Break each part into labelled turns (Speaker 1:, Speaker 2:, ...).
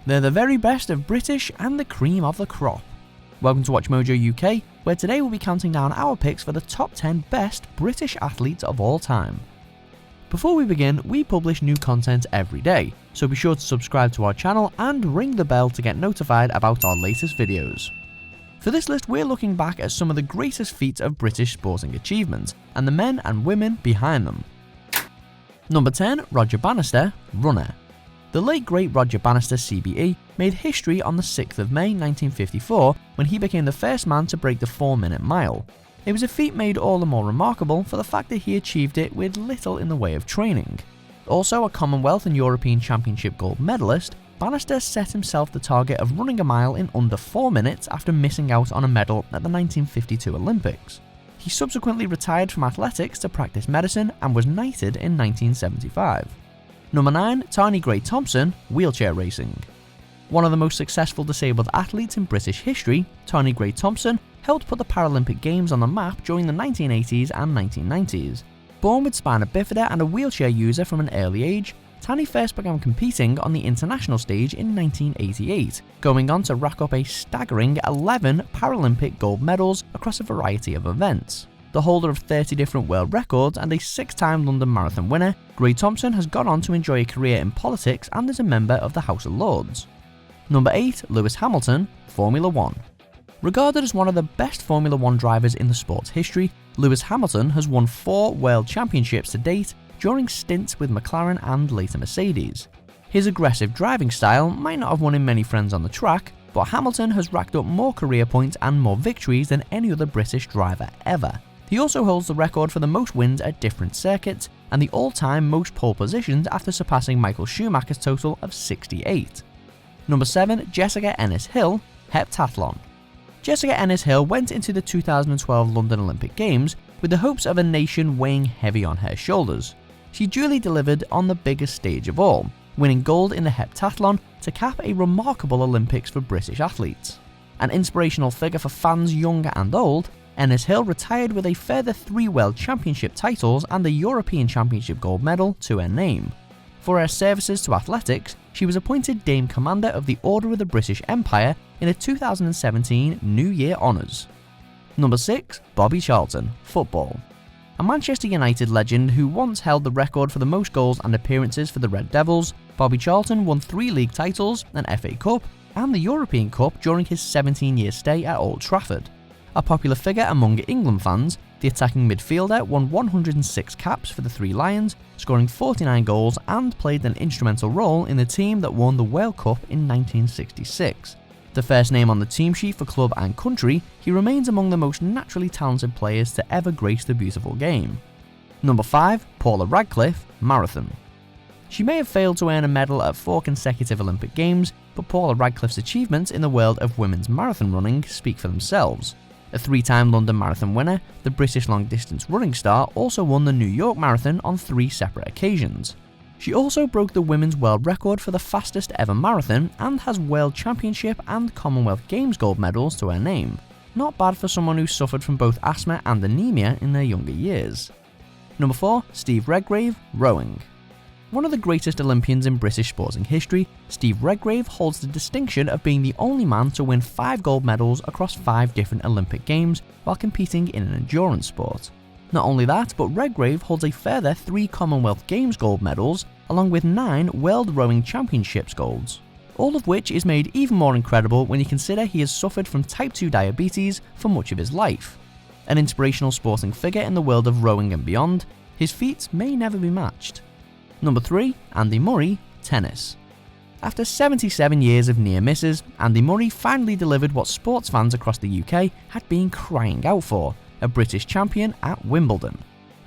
Speaker 1: They're the very best of British and the cream of the crop. Welcome to Watch Mojo UK, where today we'll be counting down our picks for the top 10 best British athletes of all time. Before we begin, we publish new content every day, so be sure to subscribe to our channel and ring the bell to get notified about our latest videos. For this list, we're looking back at some of the greatest feats of British sporting achievement, and the men and women behind them. Number 10. Roger Bannister, runner. The late great Roger Bannister CBE made history on the 6th of May 1954 when he became the first man to break the 4-minute mile. It was a feat made all the more remarkable for the fact that he achieved it with little in the way of training. Also a Commonwealth and European Championship gold medalist, Bannister set himself the target of running a mile in under 4 minutes after missing out on a medal at the 1952 Olympics. He subsequently retired from athletics to practice medicine and was knighted in 1975. Number 9. Tanni Grey-Thompson, wheelchair racing. One of the most successful disabled athletes in British history, Tanni Grey-Thompson helped put the Paralympic Games on the map during the 1980s and 1990s. Born with spina bifida and a wheelchair user from an early age, Tanni first began competing on the international stage in 1988, going on to rack up a staggering 11 Paralympic gold medals across a variety of events. The holder of 30 different world records and a 6-time London Marathon winner, Grey-Thompson has gone on to enjoy a career in politics and is a member of the House of Lords. Number 8. Lewis Hamilton, Formula 1. Regarded as one of the best Formula 1 drivers in the sport's history, Lewis Hamilton has won 4 world championships to date during stints with McLaren and later Mercedes. His aggressive driving style might not have won him many friends on the track, but Hamilton has racked up more career points and more victories than any other British driver ever. He also holds the record for the most wins at different circuits and the all-time most pole positions after surpassing Michael Schumacher's total of 68. Number 7. Jessica Ennis-Hill, heptathlon. Jessica Ennis-Hill went into the 2012 London Olympic Games with the hopes of a nation weighing heavy on her shoulders. She duly delivered on the biggest stage of all, winning gold in the heptathlon to cap a remarkable Olympics for British athletes. An inspirational figure for fans young and old, Ennis-Hill retired with a further 3 World Championship titles and the European Championship gold medal to her name. For her services to athletics, she was appointed Dame Commander of the Order of the British Empire in the 2017 New Year Honours. Number 6. Bobby Charlton, football. A Manchester United legend who once held the record for the most goals and appearances for the Red Devils, Bobby Charlton won 3 league titles, an FA Cup, and the European Cup during his 17-year stay at Old Trafford. A popular figure among England fans, the attacking midfielder won 106 caps for the Three Lions, scoring 49 goals and played an instrumental role in the team that won the World Cup in 1966. The first name on the team sheet for club and country, he remains among the most naturally talented players to ever grace the beautiful game. Number 5. Paula Radcliffe, marathon. She may have failed to earn a medal at 4 consecutive Olympic Games, but Paula Radcliffe's achievements in the world of women's marathon running speak for themselves. A 3-time London Marathon winner, the British long-distance running star also won the New York Marathon on 3 separate occasions. She also broke the women's world record for the fastest ever marathon and has World Championship and Commonwealth Games gold medals to her name. Not bad for someone who suffered from both asthma and anemia in their younger years. Number 4. Steve Redgrave, rowing. One of the greatest Olympians in British sporting history, Steve Redgrave holds the distinction of being the only man to win 5 gold medals across 5 different Olympic Games while competing in an endurance sport. Not only that, but Redgrave holds a further 3 Commonwealth Games gold medals along with 9 World Rowing Championships golds. All of which is made even more incredible when you consider he has suffered from type 2 diabetes for much of his life. An inspirational sporting figure in the world of rowing and beyond, his feats may never be matched. Number 3. Andy Murray, tennis. After 77 years of near misses, Andy Murray finally delivered what sports fans across the UK had been crying out for, a British champion at Wimbledon.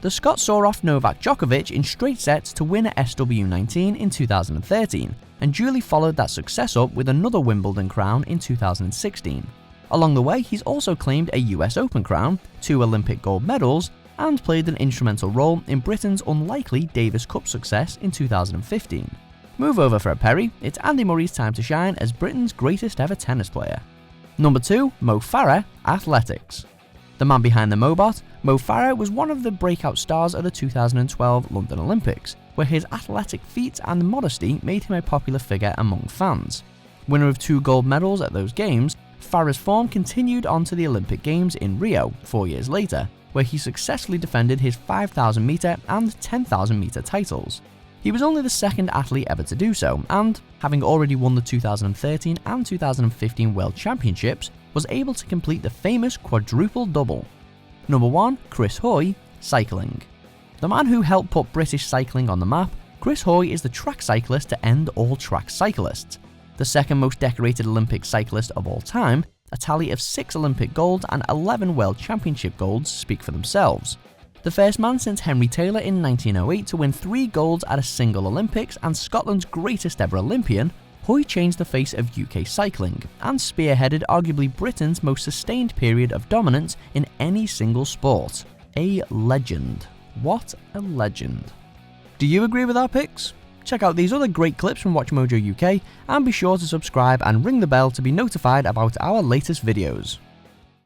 Speaker 1: The Scot saw off Novak Djokovic in straight sets to win at SW19 in 2013, and duly followed that success up with another Wimbledon crown in 2016. Along the way, he's also claimed a US Open crown, 2 Olympic gold medals, and played an instrumental role in Britain's unlikely Davis Cup success in 2015. Move over, Fred Perry, it's Andy Murray's time to shine as Britain's greatest ever tennis player. Number 2. Mo Farah, athletics. The man behind the Mobot, Mo Farah was one of the breakout stars of the 2012 London Olympics, where his athletic feats and modesty made him a popular figure among fans. Winner of 2 gold medals at those games, Farah's form continued on to the Olympic Games in Rio 4 years later, where he successfully defended his 5,000 metre and 10,000 metre titles. He was only the second athlete ever to do so, and, having already won the 2013 and 2015 World Championships, was able to complete the famous quadruple double. Number 1. Chris Hoy, cycling. The man who helped put British cycling on the map, Chris Hoy is the track cyclist to end all track cyclists. The second most decorated Olympic cyclist of all time, a tally of 6 Olympic golds and 11 World Championship golds speak for themselves. The first man since Henry Taylor in 1908 to win 3 golds at a single Olympics and Scotland's greatest ever Olympian, Hoy changed the face of UK cycling and spearheaded arguably Britain's most sustained period of dominance in any single sport. A legend. What a legend. Do you agree with our picks? Check out these other great clips from WatchMojo UK and be sure to subscribe and ring the bell to be notified about our latest videos.